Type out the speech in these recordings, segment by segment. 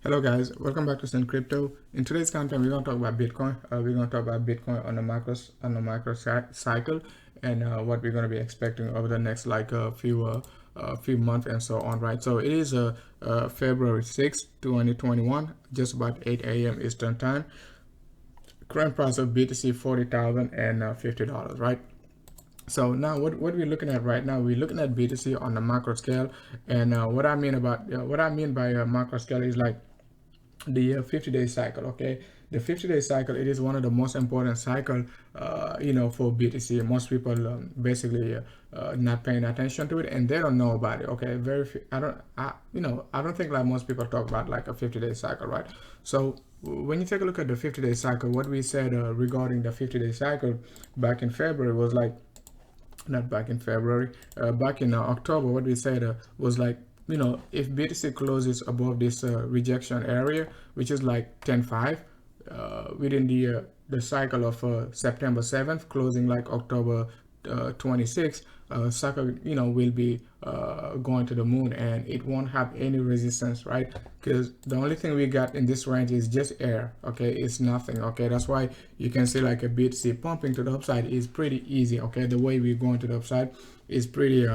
Hello guys, welcome back to Sun Crypto. In today's content, we're gonna talk about Bitcoin. We're gonna talk about Bitcoin on the macro cycle, and what we're gonna be expecting over the next few months and so on. Right. So it is February 6th, 2021, just about 8 a.m. Eastern time. Current price of BTC $40,050. Right. So now what we're looking at right now, we're looking at BTC on the macro scale, and what I mean by macro scale is like the 50-day cycle. Okay, the 50-day cycle, it is one of the most important cycle for BTC. Most people basically not paying attention to it, and they don't know about it. Okay, I don't think like most people talk about like a 50-day cycle, right? So when you take a look at the 50-day cycle, what we said regarding the 50-day cycle back in February was like, not back in February, back in October, what we said was like, if BTC closes above this rejection area, which is like 10.5, within the cycle of September 7th, closing like October 26th, cycle, will be going to the moon, and it won't have any resistance, right? Because the only thing we got in this range is just air. Okay, it's nothing. Okay, that's why you can see like a BTC pumping to the upside is pretty easy. Okay, the way we're going to the upside is pretty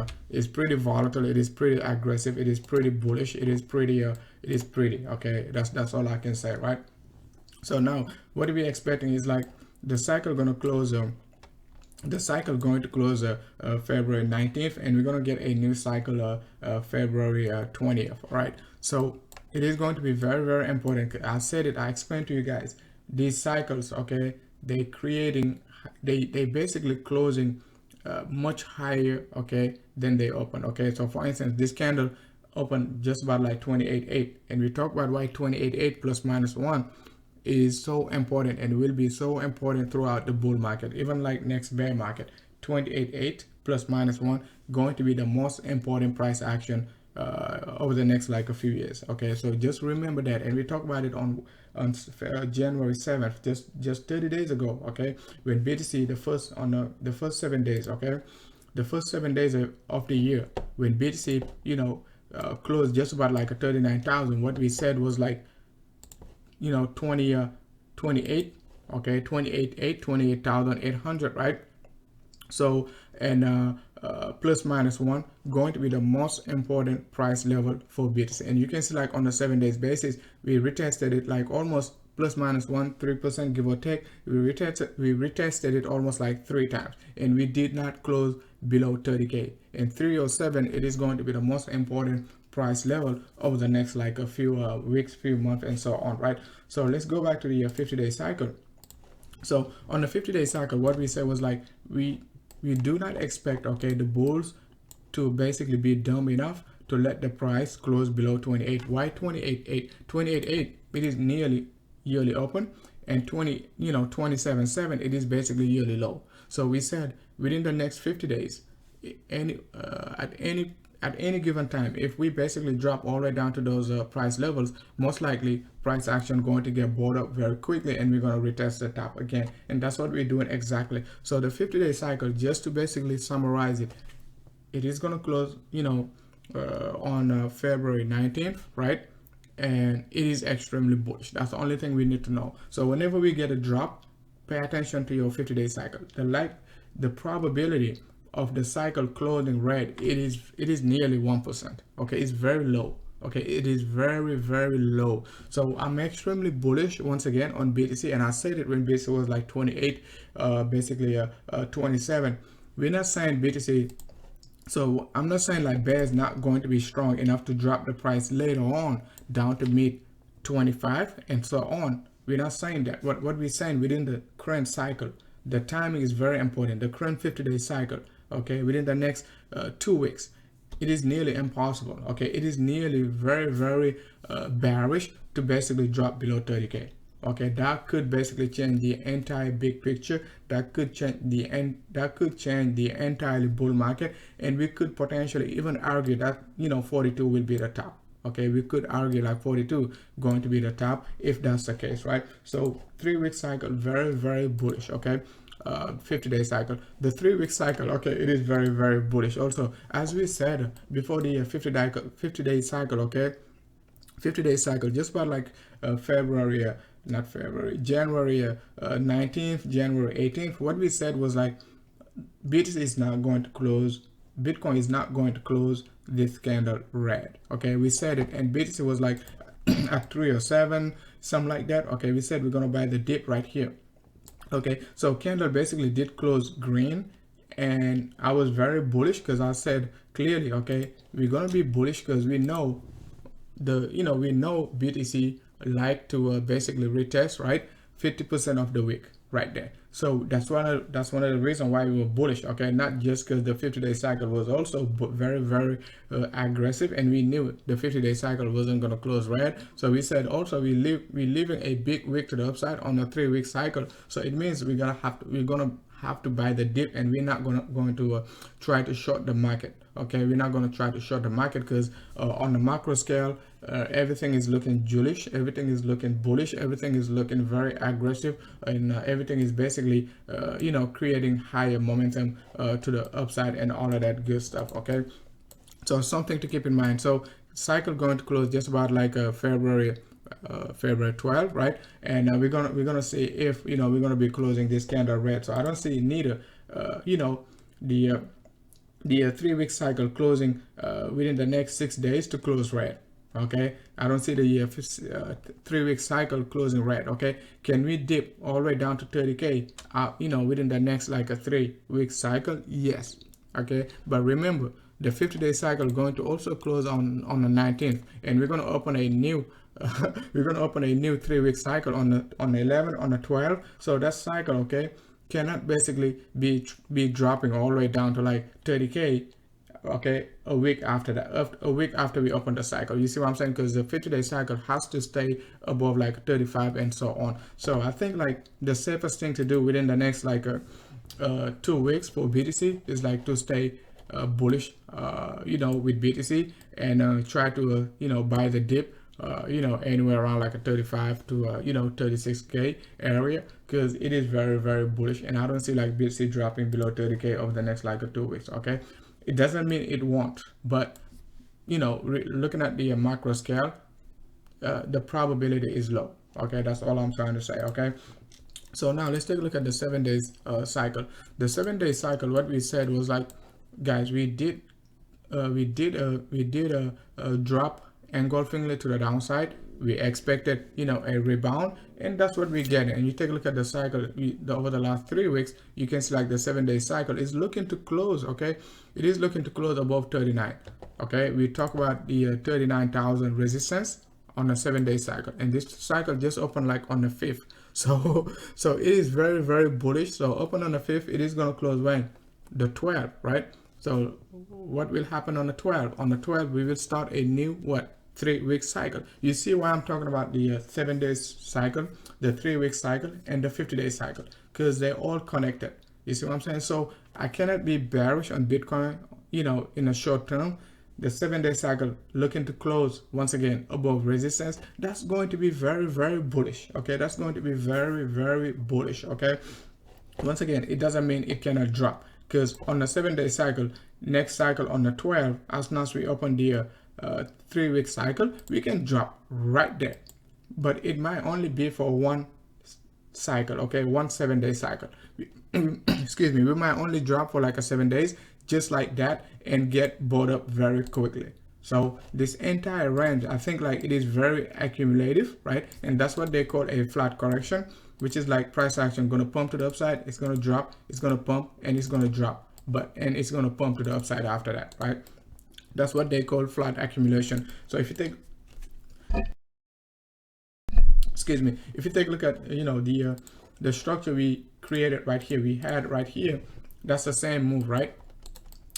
volatile. It is pretty aggressive. It is pretty bullish. It is pretty okay. That's all I can say, right? So now what we're expecting is like the cycle going to close February 19th, and we're going to get a new cycle February 20th. Right, so it is going to be very, very important. I said it, I explained to you guys these cycles. Okay, they basically closing much higher, okay, than they open. Okay, so for instance, this candle opened just about like 28.8, and we talk about why 28.8 plus minus 1 is so important and will be so important throughout the bull market, even like next bear market. 28.8 plus minus 1 going to be the most important price action over the next like a few years. Okay, so just remember that, and we talked about it on January 7th, just 30 days ago. Okay, when BTC the first 7 days, okay, the first 7 days of the year, when BTC closed just about like a 39,000, what we said was like 28, okay, 28,800, right? So, and plus minus 1 going to be the most important price level for BTC. And you can see like on the 7 days basis, we retested it like almost plus minus 3%, give or take. We retested it almost like 3 times, and we did not close below 30k. And 307, it is going to be the most important price level over the next like a few weeks, few months, and so on, right? So let's go back to the 50-day cycle. So on the 50-day cycle, what we said was like, we do not expect, okay, the bulls to basically be dumb enough to let the price close below 28. Why 28.8? 28.8, it is nearly yearly open, and 27.7, it is basically yearly low. So we said within the next 50 days, at any given time, if we basically drop all the way down to those price levels, most likely price action going to get bought up very quickly, and we're going to retest the top again. And that's what we're doing exactly. So the 50-day cycle, just to basically summarize it, it is going to close on February 19th, right? And it is extremely bullish. That's the only thing we need to know. So whenever we get a drop, pay attention to your 50-day cycle. The probability of the cycle closing red, it is nearly 1%. Okay, it's very low. Okay, it is very, very low. So I'm extremely bullish once again on BTC, and I said it when BTC was like 28, basically 27. We're not saying BTC, so I'm not saying like bear is not going to be strong enough to drop the price later on down to mid 25 and so on. We're not saying that. What we're saying, within the current cycle, the timing is very important. The current 50-day cycle, okay, within the next 2 weeks, it is nearly impossible. Okay, it is nearly very, very bearish to basically drop below 30k. Okay, that could basically change the entire big picture. That could change the entire bull market, and we could potentially even argue that 42 will be the top. Okay, we could argue like 42 going to be the top if that's the case, right? So 3-week cycle, very, very bullish. Okay, 50-day cycle, the 3-week cycle, okay, it is very, very bullish also. As we said before, the 50-day cycle, okay, 50-day cycle, just about like February, not February, January 19th, January 18th. What we said was like BTC is not going to close, Bitcoin is not going to close this candle red. Okay, we said it, and BTC was like at 307, something like that. Okay, we said we're gonna buy the dip right here. Okay, so candle basically did close green, and I was very bullish because I said clearly, okay, we're gonna be bullish because we know we know BTC like to basically retest, right, 50% of the wick right there. So that's one of the reasons why we were bullish. Okay, not just because the 50-day cycle was also very aggressive, and we knew the 50-day cycle wasn't going to close red. So we said also we're leaving a big wick to the upside on a 3-week cycle. So it means we're gonna have to buy the dip, and we're not going to try to short the market. Okay, we're not going to try to short the market because on the macro scale, everything is looking bullish, everything is looking bullish, everything is looking very aggressive, and everything is basically creating higher momentum to the upside and all of that good stuff. Okay, so something to keep in mind. So cycle going to close just about like February 12th, right? And we're gonna see if we're gonna be closing this candle red. So I don't see neither the 3-week cycle closing within the next 6 days to close red. Okay, I don't see the 3-week cycle closing red. Okay, can we dip all the way down to 30k within the next like a 3-week cycle? Yes. Okay, but remember, the 50-day cycle is going to also close on the 19th, and we're going to open a new 3-week cycle on the 11th, on the 12th. So that cycle, okay, cannot basically be dropping all the way down to like 30k, okay, a week after that, a week after we open the cycle. You see what I'm saying? Because the 50-day cycle has to stay above like 35 and so on. So I think like the safest thing to do within the next like 2 weeks for BTC is like to stay bullish with BTC, and try to buy the dip anywhere around like a 35 to 36k area, because it is very bullish, and I don't see like BTC dropping below 30k over the next like 2 weeks. Okay, it doesn't mean it won't, but looking at the macro scale, the probability is low. Okay, that's all I'm trying to say. Okay, so now let's take a look at the 7 days cycle. The 7-day cycle, what we said was like, guys, we did a drop engulfingly to the downside. We expected a rebound, and that's what we get. And you take a look at the cycle over the last 3 weeks, you can see like the 7-day cycle is looking to close. Okay, it is looking to close above 39. Okay, we talk about the 39,000 resistance on a 7-day cycle, and this cycle just opened like on the 5th. So it is very bullish. So open on the 5th, it is going to close when? The 12th, right? So what will happen on the 12th? On the 12th, we will start a new 3-week cycle. You see why I'm talking about the 7 days cycle, the 3-week cycle, and the 50-day cycle, because they're all connected. You see what I'm saying? So I cannot be bearish on Bitcoin, in a short term. The 7-day cycle looking to close once again above resistance. That's going to be very bullish. Okay, that's going to be very bullish. Okay, once again, it doesn't mean it cannot drop, because on the 7-day cycle, next cycle on the 12th, as soon as we open the 3-week cycle, we can drop right there, but it might only be for one cycle. Okay, one 7-day cycle. Excuse me, we might only drop for like a 7 days, just like that, and get bought up very quickly. So this entire range, I think like it is very accumulative, right? And that's what they call a flat correction, which is like price action going to pump to the upside, it's going to drop, it's going to pump, and it's going to drop, and it's going to pump to the upside after that, right? That's what they call flat accumulation. So if you take, excuse me, if you take a look at the structure we created right here, we had right here, that's the same move, right?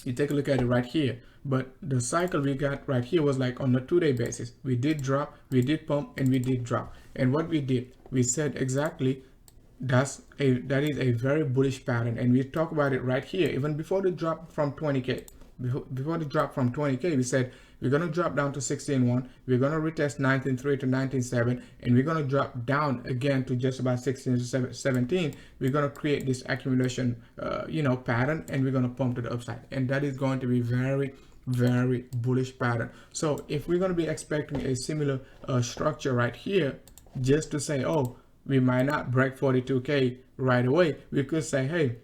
You take a look at it right here, but the cycle we got right here was like on a 2-day basis. We did drop, we did pump, and we did drop. And what we did, we said exactly that is a very bullish pattern, and we talk about it right here. Even before the drop from 20k, before the drop from 20k, we said we're going to drop down to 16.1, we're going to retest 19.3 to 19.7, and we're going to drop down again to just about 16 to 17. We're going to create this accumulation pattern, and we're going to pump to the upside, and that is going to be very very bullish pattern. So if we're going to be expecting a similar structure right here, just to say, oh, we might not break 42K right away, we could say, hey,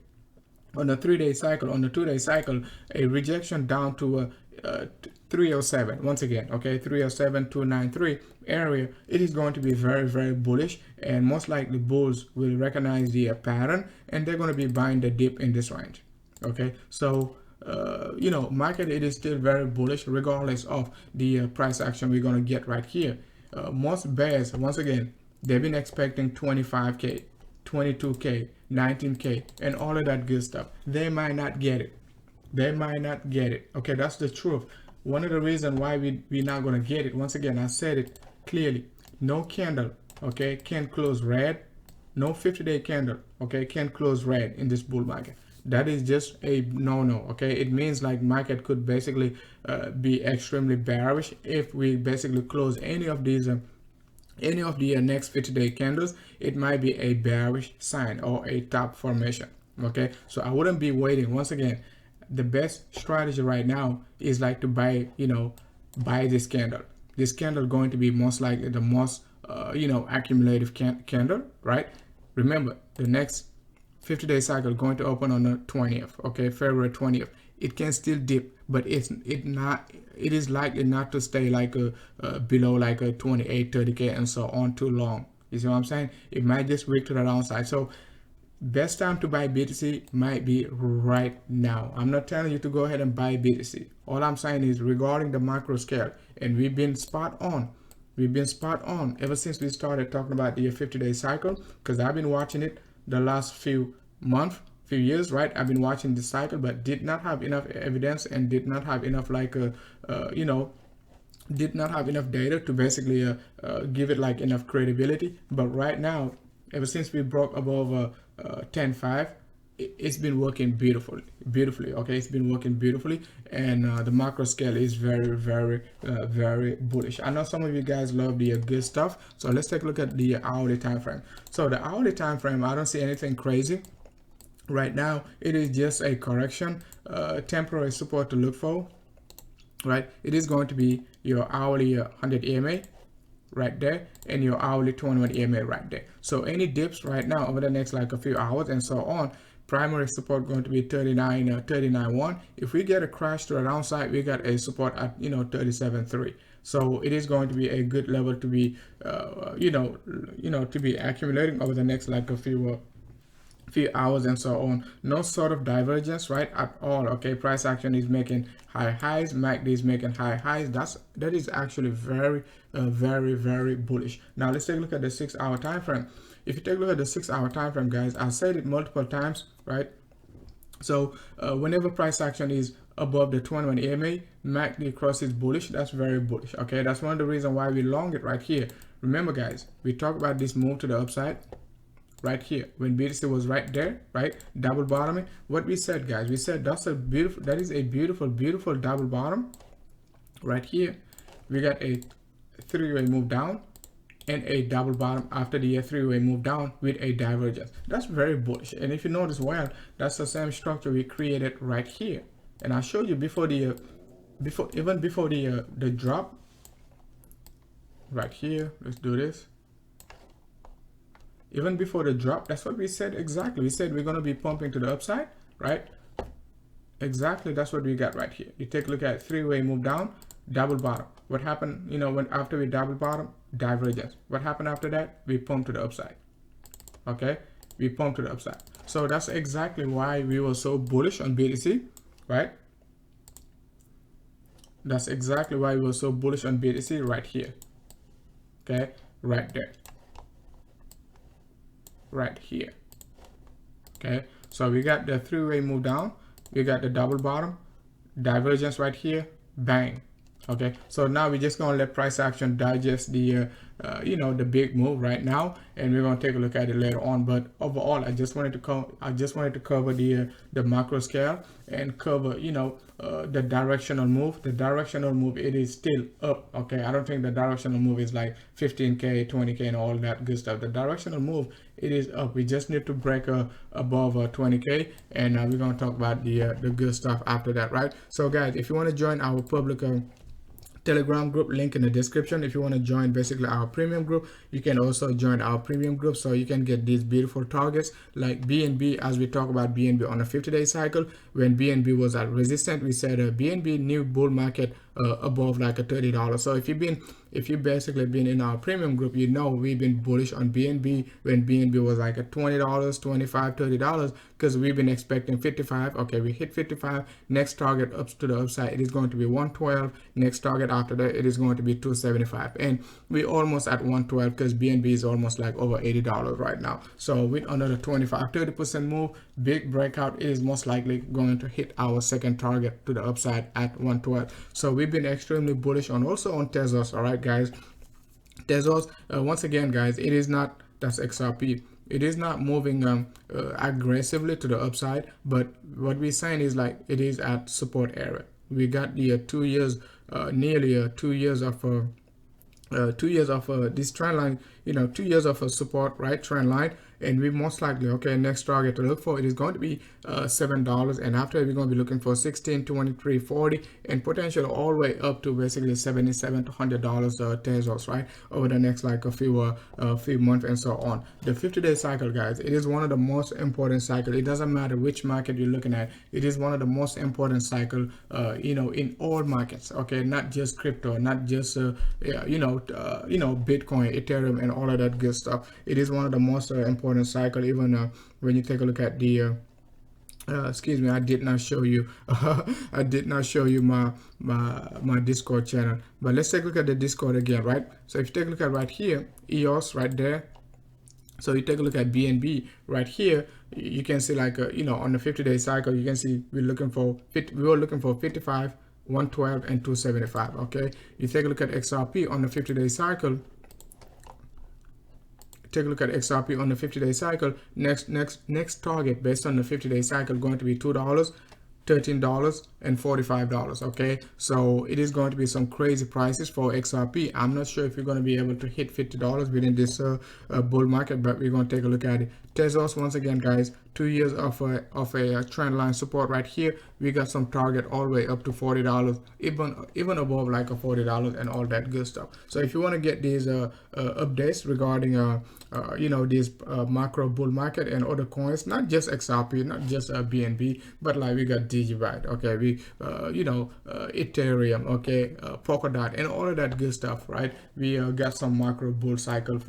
on the 3-day cycle, on the 2-day cycle, a rejection down to a 307 once again, okay, 307 293 area, it is going to be very, very bullish, and most likely bulls will recognize the pattern and they're going to be buying the dip in this range. Okay, so you know, market, it is still very bullish regardless of the price action we're going to get right here. Most bears, once again, they've been expecting 25K, 22K, 19K, and all of that good stuff. They might not get it. They might not get it. Okay, that's the truth. One of the reasons why we're not going to get it, once again, I said it clearly, no candle, okay, can close red. No 50-day candle, okay, can close red in this bull market. That is just a no-no, okay? It means like market could basically be extremely bearish if we basically close any of these next 50-day candles. It might be a bearish sign or a top formation, okay? So I wouldn't be waiting. Once again, the best strategy right now is like to buy, you know, buy this candle. This candle going to be most likely the most you know, accumulative candle, right? Remember, the next 50-day cycle going to open on the 20th, okay, February 20th. It can still dip, but it is likely not to stay like below like a 28, 30K and so on too long. You see what I'm saying? It might just break to the downside. So best time to buy BTC might be right now. I'm not telling you to go ahead and buy BTC. All I'm saying is regarding the macro scale, and we've been spot on. We've been spot on ever since we started talking about the 50-day cycle, because I've been watching it the last few months, few years, right? I've been watching the cycle, but did not have enough evidence and did not have enough like you know, did not have enough data to basically give it like enough credibility. But right now, ever since we broke above 10.5, it's been working beautifully, okay? It's been working beautifully, and the macro scale is very, very bullish. I know some of you guys love the good stuff, so let's take a look at the hourly time frame. So the hourly time frame, I don't see anything crazy right now. It is just a correction, temporary support to look for, right? It is going to be your hourly 100 EMA right there, and your hourly 21 EMA right there. So any dips right now over the next like a few hours and so on, primary support going to be 39.1. If we get a crash to the downside, we got a support at, you know, 37.3. So it is going to be a good level to be you know, to be accumulating over the next like a few hours and so on. No sort of divergence, right, at all. Okay, price action is making high highs, MACD is making high highs. That is actually very very bullish. Now let's take a look at the 6-hour time frame. If you take a look at the 6-hour time frame, guys, I said it multiple times, right? So whenever price action is above the 21 EMA, MACD crosses bullish. That's very bullish. Okay, that's one of the reasons why we long it right here. Remember, guys, we talked about this move to the upside right here when BTC was right there, right, double bottoming. What we said, guys, we said that is a beautiful double bottom right here. We got a 3-way move down and a double bottom after the 3-way move down with a divergence. That's very bullish. And if you notice well, that's the same structure we created right here. And I showed you before the even before the drop right here. Let's do this. Even before the drop, that's what we said exactly. We said we're going to be pumping to the upside, right? Exactly, that's what we got right here. You take a look at 3-way move down, double bottom. What happened, you know, when after we double bottom, divergence. What happened after that? We pumped to the upside. Okay, we pumped to the upside. So that's exactly why we were so bullish on BTC, right? That's exactly why we were so bullish on BTC right here. Okay, right there. Right here. Okay, so we got the 3-way move down, we got the double bottom, divergence right here, bang. Okay, so now we're just gonna let price action digest the the big move right now, and we're going to take a look at it later on. But overall, I just wanted to cover the macro scale and cover the directional move. The directional move, it is still up. Okay, I don't think the directional move is like 15k, 20k, and all that good stuff. The directional move, it is up. We just need to break above 20k, and we're going to talk about the good stuff after that, right? So guys, if you want to join our public Telegram group, link in the description. If you want to join basically our premium group, you can also join our premium group, so you can get these beautiful targets like BNB. As we talk about BNB on a 50-day cycle, when BNB was at resistance, we said BNB new bull market above like a $30. So if you've basically been in our premium group, we've been bullish on BNB when BNB was like at $20, $25, $30, because we've been expecting 55. Okay, we hit 55. Next target up to the upside, it is going to be 112. Next target after that, it is going to be 275, and we're almost at 112 because BNB is almost like over $80 right now. So with another 25-30% move, big breakout, it is most likely going to hit our second target to the upside at 112. So we've been extremely bullish on Tezos. All right, guys, Tezos, once again, guys, it is not, that's XRP, it is not moving aggressively to the upside, but what we're saying is like it is at support area. We got the 2 years, nearly 2 years of 2 years of this trend line, 2 years of a support, right, trend line. And we most likely, okay, next target to look for, it is going to be $7, and after we're going to be looking for 16, 23, 40, and potentially all the way up to basically $77 to $100 Tezos, right, over the next like a few months and so on. The 50-day cycle, guys, it is one of the most important cycle. It doesn't matter which market you're looking at, it is one of the most important cycle in all markets, okay, not just crypto, not just Bitcoin, Ethereum, and all of that good stuff. It is one of the most important cycle. Even when you take a look at the excuse me, I did not show you I did not show you my Discord channel, but let's take a look at the Discord again, right? So if you take a look at right here, EOS right there, so you take a look at BNB right here, you can see like on the 50-day cycle, you can see we were looking for 55, 112, and 275. okay, you take a look at XRP on the 50-day cycle. Take a look at XRP on the 50-day cycle. Next target based on the 50-day cycle going to be $2, $13, and $45. okay, so it is going to be some crazy prices for XRP. I'm not sure if you're going to be able to hit $50 within this bull market, but we're going to take a look at it. Tezos, once again, guys, 2 years of a trend line support right here. We got some target all the way up to $40, even above like a $40 and all that good stuff. So if you want to get these updates regarding this macro bull market and other coins, not just XRP, not just BNB, but like we got Digibyte, okay, we Ethereum, okay, Polkadot, and all of that good stuff, right? We got some macro bull cycle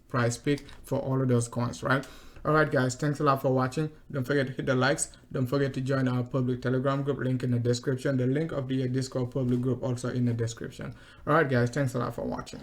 price pick for all of those coins, right? All right, guys, thanks a lot for watching. Don't forget to hit the likes. Don't forget to join our public Telegram group, link in the description. The link of the Discord public group also in the description. All right, guys, thanks a lot for watching.